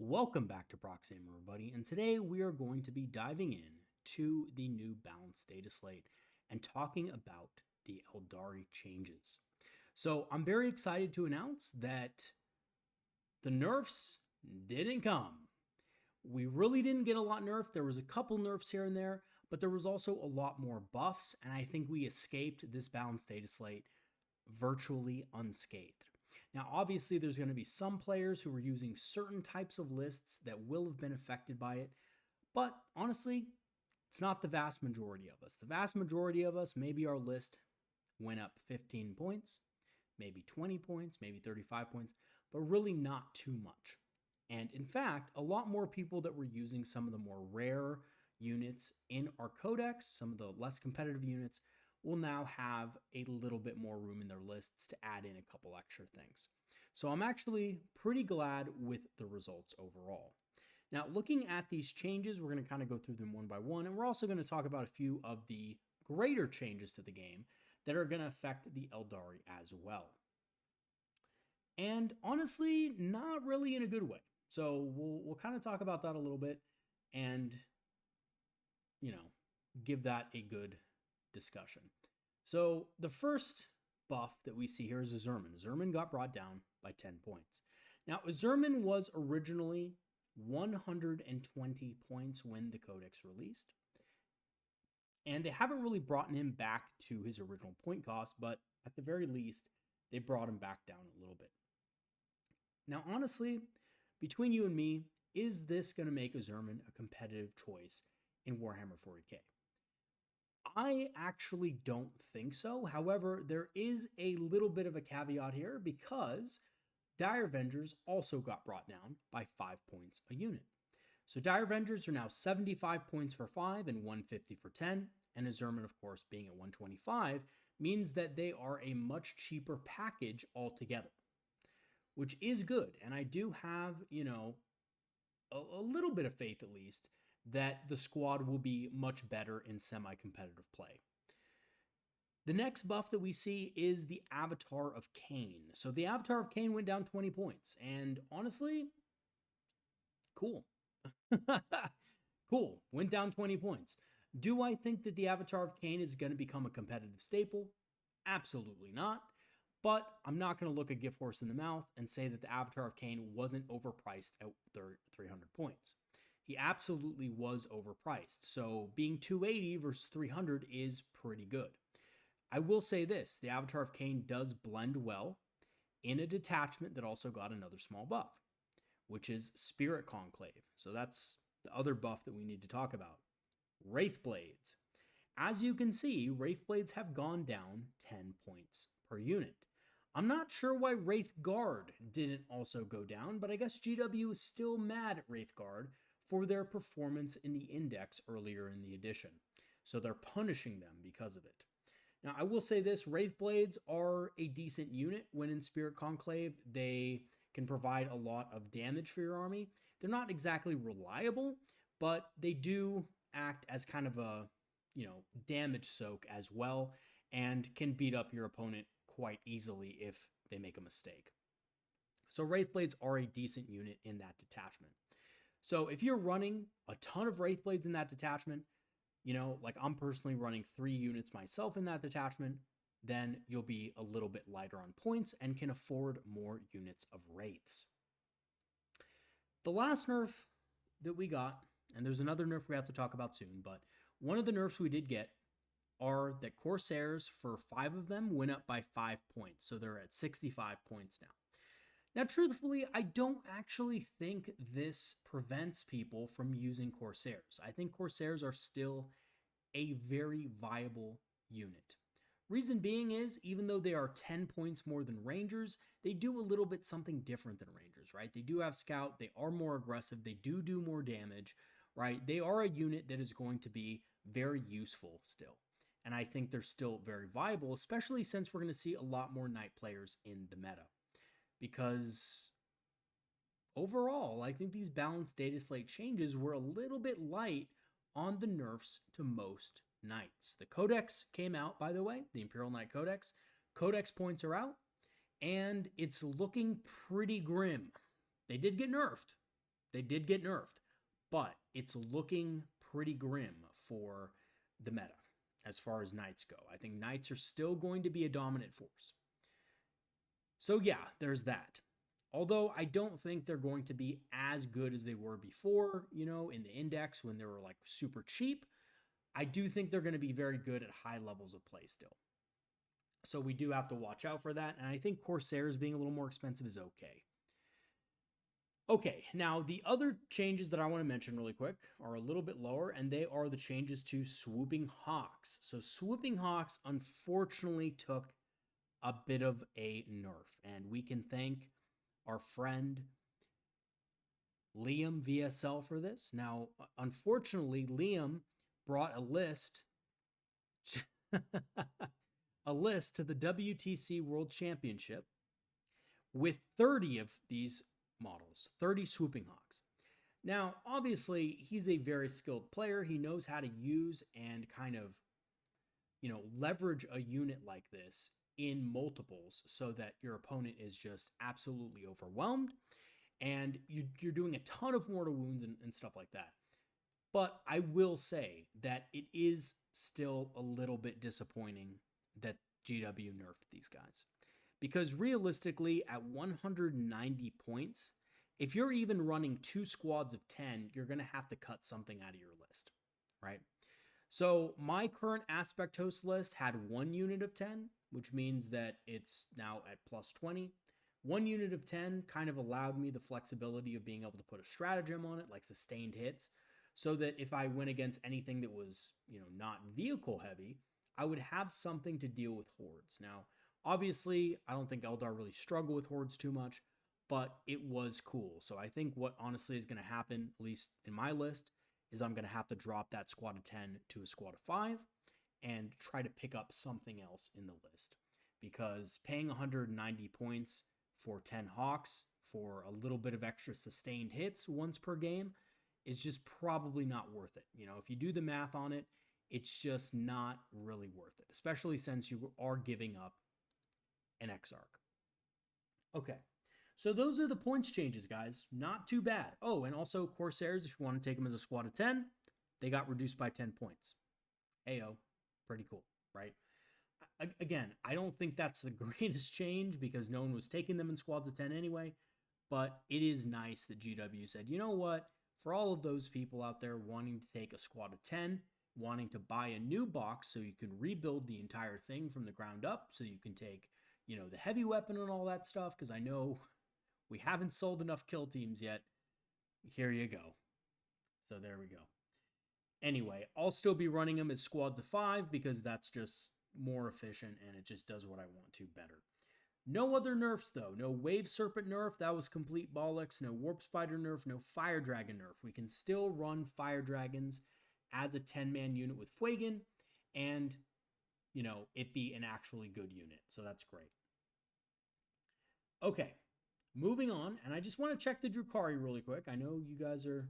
Welcome back to Proxy, everybody, and today we are going to be diving in to the new balanced data slate and talking about the Eldari changes. So I'm very excited to announce that the nerfs didn't come. We really didn't get a lot nerfed. There was a couple nerfs here and there, but there was also a lot more buffs, and I think we escaped this balanced data slate virtually unscathed. Now, obviously, there's going to be some players who are using certain types of lists that will have been affected by it, but honestly, it's not the vast majority of us. The vast majority of us, maybe our list went up 15 points, maybe 20 points, maybe 35 points, but really not too much. And in fact, a lot more people that were using some of the more rare units in our codex, some of the less competitive units, will now have a little bit more room in their lists to add in a couple extra things. So I'm actually pretty glad with the results overall. Now, looking at these changes, we're going to kind of go through them one by one, and we're also going to talk about a few of the greater changes to the game that are going to affect the Eldari as well. And honestly, not really in a good way. So we'll kind of talk about that a little bit and, give that a good discussion. So the first buff that we see here is Azurman. Azurman got brought down by 10 points. Now, Azurman was originally 120 points when the codex released, and they haven't really brought him back to his original point cost, but at the very least, they brought him back down a little bit. Now, honestly, between you and me, is this going to make Azurman a competitive choice in Warhammer 40k? I actually don't think so. However, there is a little bit of a caveat here because Dire Avengers also got brought down by 5 points a unit. So Dire Avengers are now 75 points for 5 and 150 for 10. And Azurman, of course, being at 125, means that they are a much cheaper package altogether, which is good. And I do have, a little bit of faith at least that the squad will be much better in semi-competitive play. The next buff that we see is the Avatar of Cain. So the Avatar of Cain went down 20 points, and honestly, cool. Cool, went down 20 points. Do I think that the Avatar of Cain is going to become a competitive staple? Absolutely not. But I'm not going to look a gift horse in the mouth and say that the Avatar of Cain wasn't overpriced at 300 points. He absolutely was overpriced. So being 280 versus 300 is pretty good. I will say this, the Avatar of Cain does blend well in a detachment that also got another small buff, which is Spirit Conclave. So that's the other buff that we need to talk about. Wraith Blades. As you can see, Wraith Blades have gone down 10 points per unit. I'm not sure why Wraith Guard didn't also go down, but I guess GW is still mad at Wraith Guard for their performance in the index earlier in the edition. So they're punishing them because of it. Now, I will say this, Wraith Blades are a decent unit when in Spirit Conclave. They can provide a lot of damage for your army. They're not exactly reliable, but they do act as kind of a, damage soak as well and can beat up your opponent quite easily if they make a mistake. So Wraith Blades are a decent unit in that detachment. So if you're running a ton of Wraith Blades in that detachment, like I'm personally running 3 units myself in that detachment, then you'll be a little bit lighter on points and can afford more units of Wraiths. The last nerf that we got, and there's another nerf we have to talk about soon, but one of the nerfs we did get are that Corsairs, for 5 of them, went up by 5 points. So they're at 65 points now. Now, truthfully, I don't actually think this prevents people from using Corsairs. I think Corsairs are still a very viable unit. Reason being is, even though they are 10 points more than Rangers, they do a little bit something different than Rangers, right? They do have Scout, they are more aggressive, they do more damage, right? They are a unit that is going to be very useful still. And I think they're still very viable, especially since we're going to see a lot more Knight players in the meta. Because overall, I think these balanced data slate changes were a little bit light on the nerfs to most Knights. The Codex came out, by the way, the Imperial Knight Codex. Codex points are out, and it's looking pretty grim. They did get nerfed. They did get nerfed, but it's looking pretty grim for the meta as far as knights go. I think knights are still going to be a dominant force. So yeah, there's that. Although I don't think they're going to be as good as they were before, in the index when they were like super cheap. I do think they're going to be very good at high levels of play still. So we do have to watch out for that. And I think Corsairs being a little more expensive is okay. Okay, now the other changes that I want to mention really quick are a little bit lower, and they are the changes to Swooping Hawks. So Swooping Hawks unfortunately took a bit of a nerf, and we can thank our friend Liam VSL for this. Now, unfortunately, Liam brought a list a list to the WTC World Championship with 30 of these models, 30 Swooping Hawks. Now, obviously, he's a very skilled player. He knows how to use and kind of, leverage a unit like this in multiples so that your opponent is just absolutely overwhelmed and you're doing a ton of mortal wounds and stuff like that. But I will say that it is still a little bit disappointing that GW nerfed these guys. Because realistically, at 190 points, if you're even running 2 squads of 10, you're going to have to cut something out of your list, right? So my current Aspect Host list had 1 unit of 10, which means that it's now at plus 20. 1 unit of 10 kind of allowed me the flexibility of being able to put a stratagem on it, like sustained hits, so that if I went against anything that was, not vehicle heavy, I would have something to deal with hordes. Now, obviously, I don't think Eldar really struggle with hordes too much, but it was cool. So I think what honestly is going to happen, at least in my list, is I'm going to have to drop that squad of 10 to a squad of 5 and try to pick up something else in the list. Because paying 190 points for 10 Hawks for a little bit of extra sustained hits once per game is just probably not worth it. If you do the math on it, it's just not really worth it, especially since you are giving up an Exarch. Okay, so those are the points changes, guys. Not too bad. Oh, and also Corsairs, if you want to take them as a squad of 10, they got reduced by 10 points. Ayo, pretty cool, right? Again, I don't think that's the greatest change because no one was taking them in squads of 10 anyway, but it is nice that GW said, you know what? For all of those people out there wanting to take a squad of 10, wanting to buy a new box so you can rebuild the entire thing from the ground up, so you can take, the heavy weapon and all that stuff, because I know we haven't sold enough kill teams yet. Here you go. So there we go. Anyway, I'll still be running them as squads of 5 because that's just more efficient and it just does what I want to better. No other nerfs, though. No Wave Serpent nerf. That was complete bollocks. No Warp Spider nerf. No Fire Dragon nerf. We can still run Fire Dragons as a 10-man unit with Fuegan and, it be an actually good unit. So that's great. Okay, moving on. And I just want to check the Drukhari really quick. I know you guys are,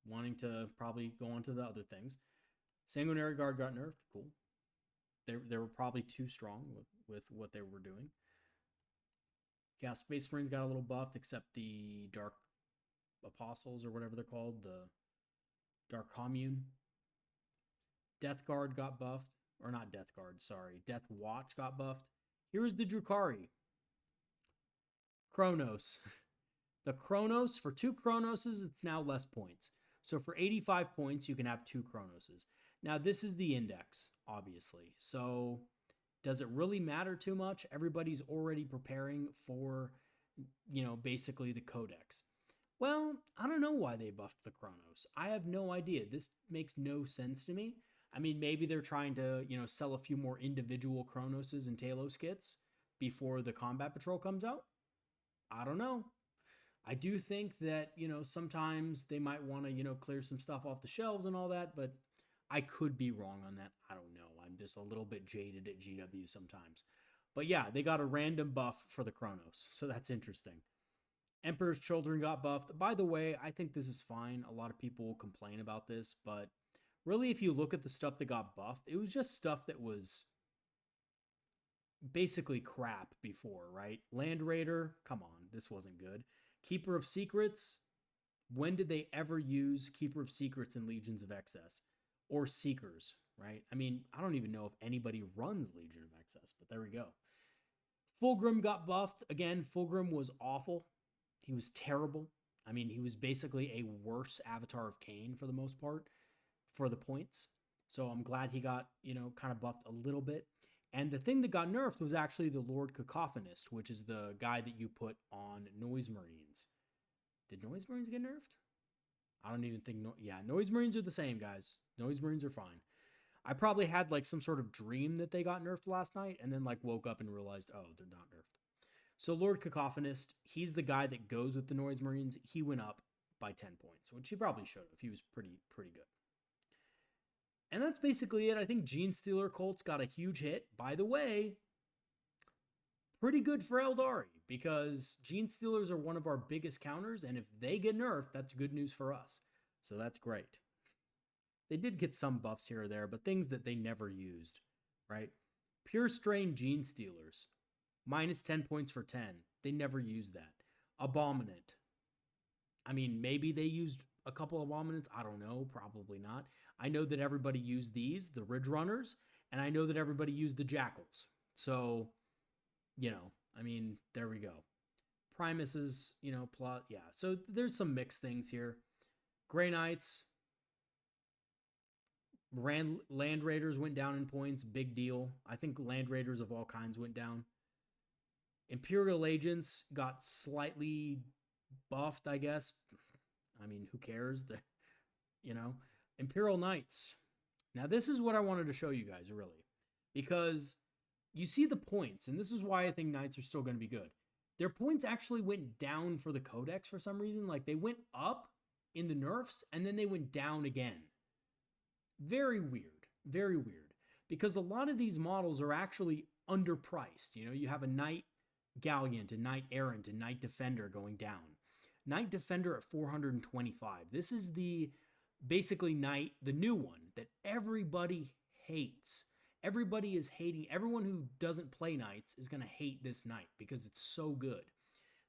wanting to probably go on to the other things. Sanguinary Guard got nerfed. Cool. They were probably too strong with what they were doing. Chaos Space Marines got a little buffed, except the Dark Apostles, or whatever they're called, the Dark Commune. Death Guard got buffed. Or not Death Guard, sorry. Death Watch got buffed. Here's the Drukhari. Chronos. The Chronos, for 2 Chronoses, it's now less points. So for 85 points, you can have 2 Chronoses. Now, this is the index, obviously. So does it really matter too much? Everybody's already preparing for, basically the Codex. Well, I don't know why they buffed the Chronos. I have no idea. This makes no sense to me. I mean, maybe they're trying to, sell a few more individual Chronoses and Talos kits before the Combat Patrol comes out. I don't know. I do think that, sometimes they might want to, clear some stuff off the shelves and all that, but I could be wrong on that. I don't know. I'm just a little bit jaded at GW sometimes. But yeah, they got a random buff for the Chronos, so that's interesting. Emperor's Children got buffed. By the way, I think this is fine. A lot of people will complain about this, but really, if you look at the stuff that got buffed, it was just stuff that was basically crap before, right? Land Raider, come on, this wasn't good. Keeper of Secrets. When did they ever use Keeper of Secrets in Legions of Excess? Or Seekers, right? I mean, I don't even know if anybody runs Legion of Excess, but there we go. Fulgrim got buffed. Again, Fulgrim was awful. He was terrible. I mean, he was basically a worse Avatar of Cain for the most part for the points. So I'm glad he got, kind of buffed a little bit. And the thing that got nerfed was actually the Lord Cacophonist, which is the guy that you put on Noise Marines. Did Noise Marines get nerfed? I don't even think, Noise Marines are the same, guys. Noise Marines are fine. I probably had like some sort of dream that they got nerfed last night and then like woke up and realized, oh, they're not nerfed. So Lord Cacophonist, he's the guy that goes with the Noise Marines. He went up by 10 points, which he probably should have. He was pretty good. And that's basically it. I think Gene Stealer Colts got a huge hit. By the way, pretty good for Eldari because Gene Stealers are one of our biggest counters, and if they get nerfed, that's good news for us. So that's great. They did get some buffs here or there, but things that they never used, right? Pure Strain Gene Stealers. Minus 10 points for 10. They never used that. Abominant. I mean, maybe they used a couple of Abominants. I don't know. Probably not. I know that everybody used these, the Ridge Runners, and I know that everybody used the Jackals. So, I mean, there we go. Primuses, plot. Yeah. So there's some mixed things here. Grey Knights. Land Raiders went down in points. Big deal. I think Land Raiders of all kinds went down. Imperial Agents got slightly buffed, I guess. I mean, who cares? Imperial Knights. Now, this is what I wanted to show you guys, really. Because you see the points, and this is why I think Knights are still going to be good. Their points actually went down for the Codex for some reason. Like, they went up in the nerfs, and then they went down again. Very weird. Very weird. Because a lot of these models are actually underpriced. You have a Knight Gallant, a Knight Errant, a Knight Defender going down. Knight Defender at 425. This is the basically Knight, the new one that everybody hates. Everybody is hating. Everyone who doesn't play Knights is going to hate this Knight because it's so good.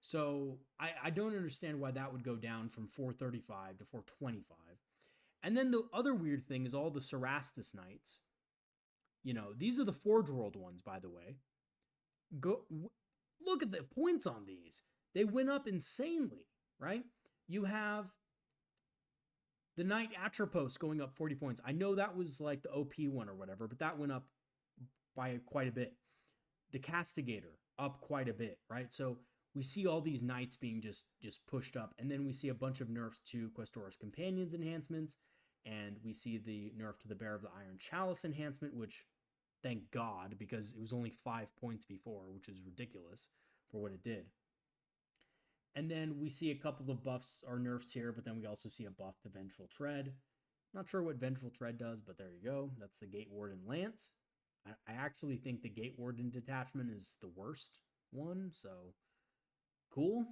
So I don't understand why that would go down from 435 to 425. And then the other weird thing is all the Cerastus Knights. These are the Forge World ones, by the way. Look at the points on these. They went up insanely, right? You have the Knight Atropos going up 40 points. I know that was like the OP one or whatever, but that went up by quite a bit. The Castigator up quite a bit, right? So we see all these Knights being just pushed up, and then we see a bunch of nerfs to Questoris Companions enhancements, and we see the nerf to the Bearer of the Iron Chalice enhancement, which thank God, because it was only 5 points before, which is ridiculous for what it did. And then we see a couple of buffs or nerfs here, but then we also see a buff to Vengeful Tread. Not sure what Vengeful Tread does, but there you go. That's the Gate Warden Lance. I actually think the Gate Warden detachment is the worst one, so cool.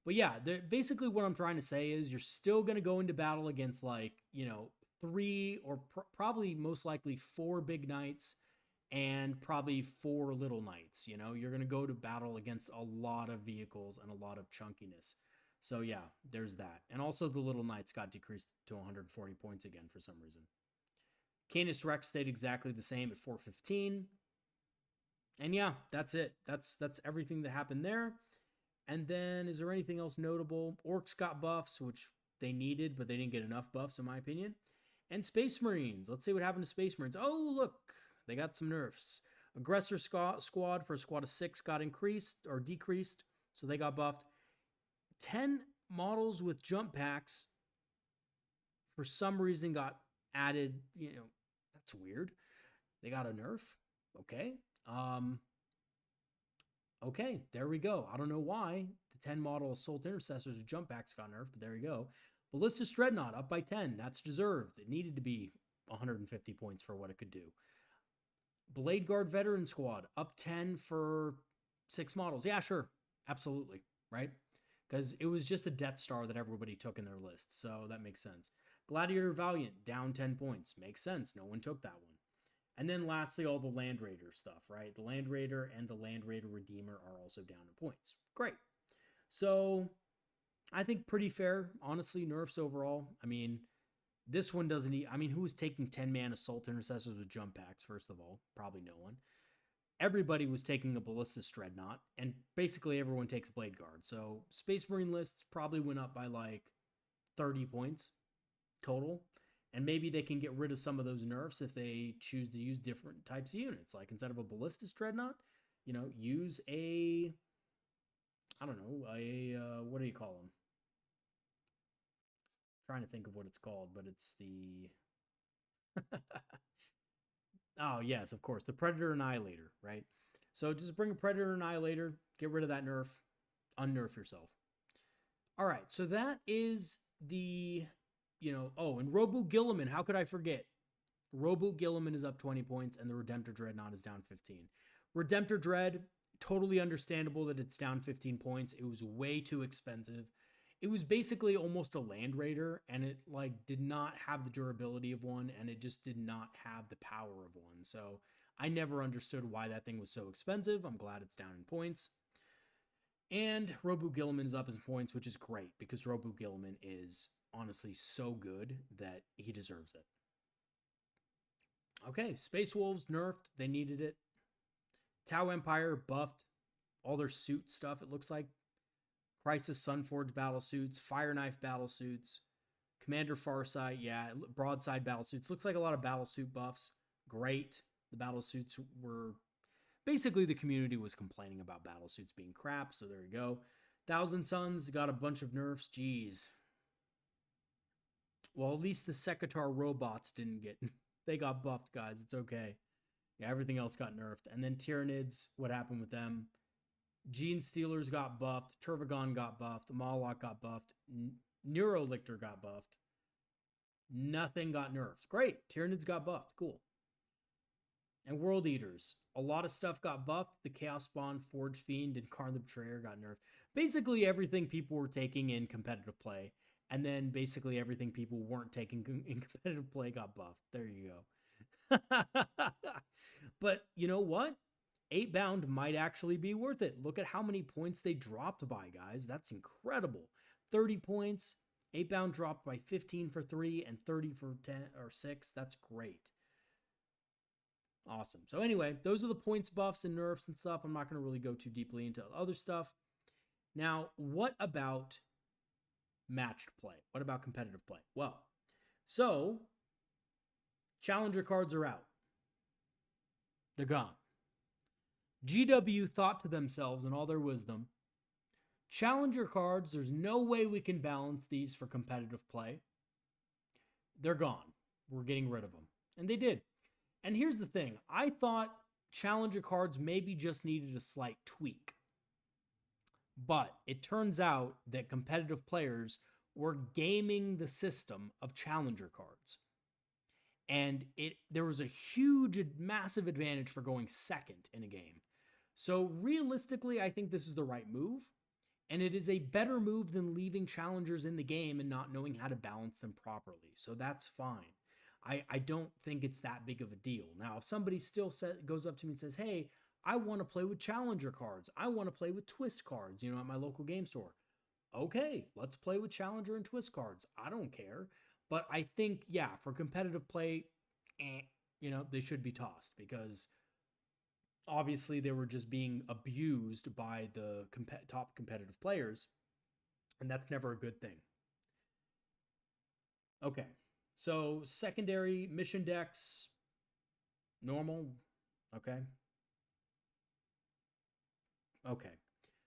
But yeah, basically what I'm trying to say is you're still going to go into battle against 3 or probably most likely 4 big knights and probably 4 little knights. You're going to go to battle against a lot of vehicles and a lot of chunkiness. So yeah, there's that. And also the little knights got decreased to 140 points again for some reason. Canis Rex stayed exactly the same at 415. And yeah, that's it. That's everything that happened there. And then is there anything else notable? Orcs got buffs, which they needed, but they didn't get enough buffs in my opinion. And Space Marines. Let's see what happened to Space Marines. Oh, look, they got some nerfs. Aggressor squad for a squad of 6 got increased or decreased, so they got buffed. 10 models with jump packs for some reason got added. That's weird. They got a nerf. Okay. Okay, there we go. I don't know why the 10 model Assault Intercessors with jump packs got nerfed, but there you go. Ballistus Dreadnought up by 10. That's deserved. It needed to be 150 points for what it could do. Blade Guard Veteran Squad up 10 for 6 models. Yeah, sure. Absolutely. Right? Because it was just a Death Star that everybody took in their list. So that makes sense. Gladiator Valiant down 10 points. Makes sense. No one took that one. And then lastly, all the Land Raider stuff, right? The Land Raider and the Land Raider Redeemer are also down in points. Great. So I think pretty fair, honestly, nerfs overall. I mean, this one doesn't need, I mean, who was taking 10-man assault intercessors with jump packs, first of all? Probably no one. Everybody was taking a ballistic dreadnought, and basically everyone takes blade guard. So Space Marine lists probably went up by like 30 points total. And maybe they can get rid of some of those nerfs if they choose to use different types of units. Like instead of a ballistic dreadnought, use a, I don't know, what do you call them? I'm trying to think of what it's called, but it's the oh yes, of course, the Predator Annihilator, right? So just bring a Predator Annihilator, get rid of that nerf, unnerf yourself. All right, so that is the, oh, and Robo Gilliman, how could I forget? Robo Gilliman is up 20 points, and the Redemptor Dreadnought is down 15. Redemptor Dread, totally understandable that it's down 15 points. It was way too expensive. It was basically almost a Land Raider, and it like did not have the durability of one, and it just did not have the power of one. So I never understood why that thing was so expensive. I'm glad it's down in points. And Robo Gilliman is up in points, which is great because Robo Gilliman is honestly so good that he deserves it. Okay, Space Wolves nerfed. They needed it. Tau Empire buffed all their suit stuff, it looks like. Crisis Sunforge battle suits, Fire Knife battle suits, Commander Farsight, yeah, Broadside battle suits. Looks like a lot of battle suit buffs. Great. The battle suits were basically the community was complaining about battle suits being crap, so there you go. Thousand Suns got a bunch of nerfs. Jeez. Well, at least the Sekitar robots didn't get. They got buffed, guys. It's okay. Yeah, everything else got nerfed. And then Tyranids, what happened with them? Gene Stealers got buffed. Turvagon got buffed. Malok got buffed. Neurolictor got buffed. Nothing got nerfed. Great. Tyranids got buffed. Cool. And World Eaters. A lot of stuff got buffed. The Chaos Spawn, Forge Fiend, and Karn the Betrayer got nerfed. Basically everything people were taking in competitive play. And then basically everything people weren't taking in competitive play got buffed. There you go. But you know what? 8-bound might actually be worth it. Look at how many points they dropped by, guys. That's incredible. 30 points. 8-bound dropped by 15 for 3 and 30 for 10 or 6. That's great. Awesome. So anyway, those are the points buffs and nerfs and stuff. I'm not going to really go too deeply into other stuff. Now, what about matched play? What about competitive play? Well, so challenger cards are out. They're gone. GW thought to themselves in all their wisdom, challenger cards, there's no way we can balance these for competitive play. They're gone. We're getting rid of them. And they did. And here's the thing. I thought challenger cards maybe just needed a slight tweak. But it turns out that competitive players were gaming the system of challenger cards. And there was a huge, massive advantage for going second in a game. So realistically, I think this is the right move. And it is a better move than leaving challengers in the game and not knowing how to balance them properly. So that's fine. I don't think it's that big of a deal. Now, if somebody still goes up to me and says, hey, I want to play with challenger cards. I want to play with twist cards, at my local game store. Okay, let's play with challenger and twist cards. I don't care. But I think, yeah, for competitive play, they should be tossed because obviously they were just being abused by the top competitive players, and that's never a good thing. Okay, so secondary mission decks, normal, okay. Okay,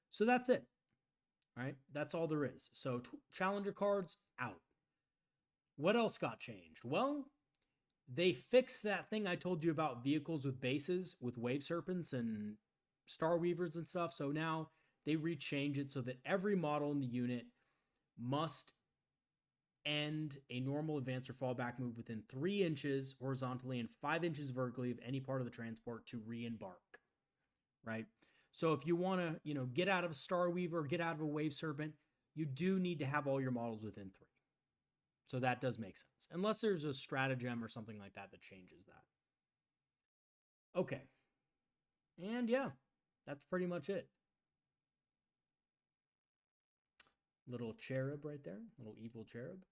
so that's it, right? That's all there is. So challenger cards, out. What else got changed? Well, they fixed that thing I told you about vehicles with bases, with wave serpents and star weavers and stuff. So now they rechange it so that every model in the unit must end a normal advance or fallback move within 3 inches horizontally and 5 inches vertically of any part of the transport to re-embark, right? So if you want to, get out of a star weaver or get out of a wave serpent, you do need to have all your models within 3. So that does make sense. Unless there's a stratagem or something like that that changes that. Okay. And yeah, that's pretty much it. Little cherub right there, little evil cherub.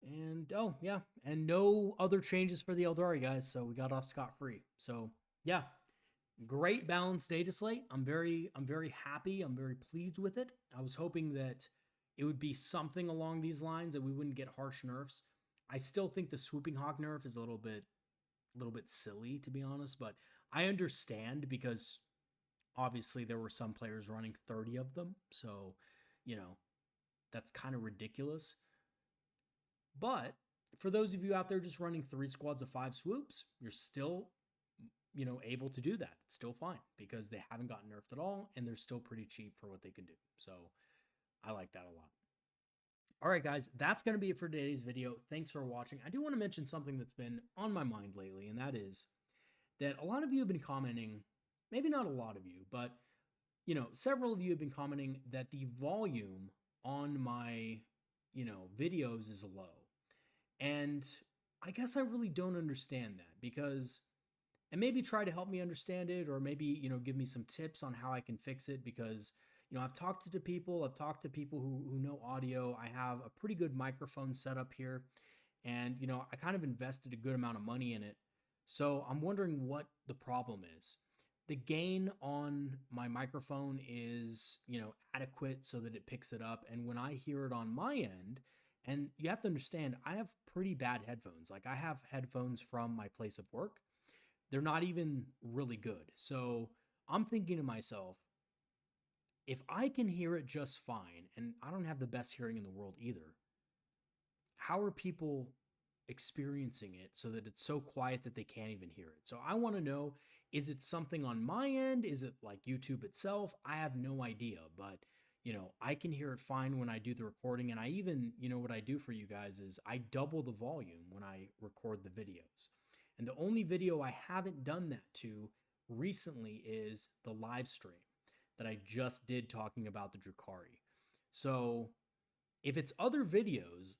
And oh yeah, and no other changes for the Eldari guys, so we got off scot-free. So yeah, great balanced data slate. I'm very happy. I'm very pleased with it. I was hoping that it would be something along these lines, that we wouldn't get harsh nerfs. I still think the swooping hawk nerf is a little bit silly, to be honest, but I understand because obviously there were some players running 30 of them, so you know that's kind of ridiculous. But for those of you out there just running 3 squads of 5 swoops, you're still able to do that. It's still fine because they haven't gotten nerfed at all and they're still pretty cheap for what they can do. So I like that a lot. All right, guys, that's going to be it for today's video. Thanks for watching. I do want to mention something that's been on my mind lately, and that is that a lot of you have been commenting, maybe not a lot of you, but several of you have been commenting that the volume on my, videos is low. And I guess I really don't understand that, because, and maybe try to help me understand it, or maybe, give me some tips on how I can fix it, because, I've talked to people, who know audio. I have a pretty good microphone setup here, and, I kind of invested a good amount of money in it. So I'm wondering what the problem is. The gain on my microphone is, adequate so that it picks it up. And when I hear it on my end, and you have to understand, I have pretty bad headphones. Like, I have headphones from my place of work. They're not even really good. So I'm thinking to myself, if I can hear it just fine, and I don't have the best hearing in the world either, how are people experiencing it so that it's so quiet that they can't even hear it? So I want to know, is it something on my end? Is it like YouTube itself? I have no idea, but I can hear it fine when I do the recording. And I even, what I do for you guys is I double the volume when I record the videos. And the only video I haven't done that to recently is the live stream that I just did talking about the Drukhari. So if it's other videos,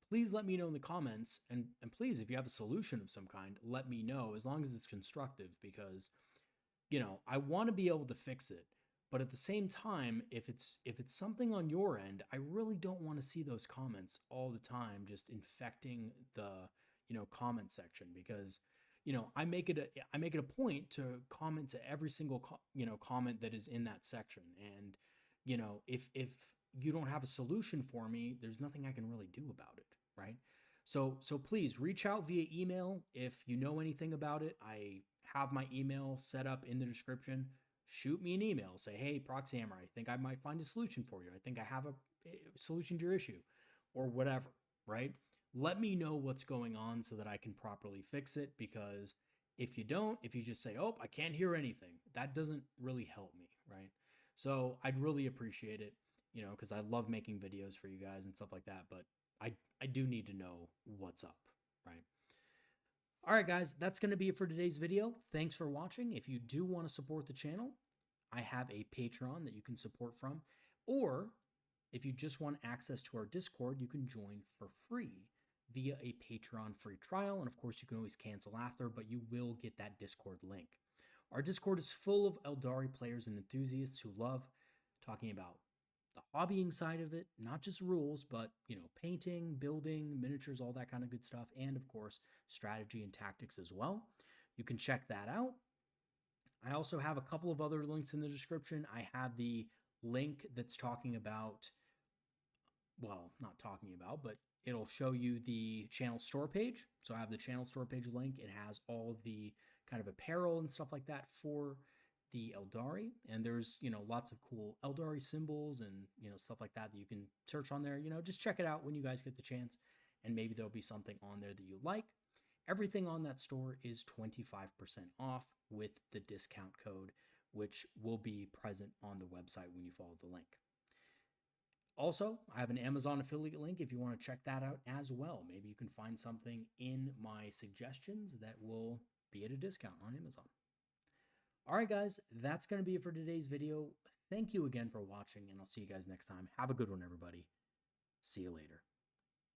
please let me know in the comments. And please, if you have a solution of some kind, let me know, as long as it's constructive, because I want to be able to fix it. But at the same time, if it's something on your end, I really don't want to see those comments all the time just infecting the comment section, because I make it a point to comment to every single comment that is in that section. And if you don't have a solution for me, there's nothing I can really do about it, right? So please reach out via email if you know anything about it. I have my email set up in the description. Shoot me an email. Say, hey, Proxy Hammer, I think I might find a solution for you. I think I have a solution to your issue, or whatever, right? Let me know what's going on so that I can properly fix it, because if you don't, if you just say, oh, I can't hear anything, that doesn't really help me, right? So I'd really appreciate it, because I love making videos for you guys and stuff like that, but I do need to know what's up, right? All right, guys, that's going to be it for today's video. Thanks for watching. If you do want to support the channel, I have a Patreon that you can support from, or if you just want access to our Discord, you can join for free via a Patreon free trial. And of course, you can always cancel after, but you will get that Discord link. Our Discord is full of Eldari players and enthusiasts who love talking about the hobbying side of it, not just rules, but painting, building, miniatures, all that kind of good stuff, and of course, strategy and tactics as well. You can check that out. I also have a couple of other links in the description. I have the link that's talking about, well, not talking about, but it'll show you the channel store page. So I have the channel store page link. It has all of the kind of apparel and stuff like that for the Eldari. And there's, lots of cool Eldari symbols and, stuff like that you can search on there. Just check it out when you guys get the chance, and maybe there'll be something on there that you like. Everything on that store is 25% off with the discount code, which will be present on the website when you follow the link. Also, I have an Amazon affiliate link if you want to check that out as well. Maybe you can find something in my suggestions that will be at a discount on Amazon. All right, guys, that's going to be it for today's video. Thank you again for watching, and I'll see you guys next time. Have a good one, everybody. See you later.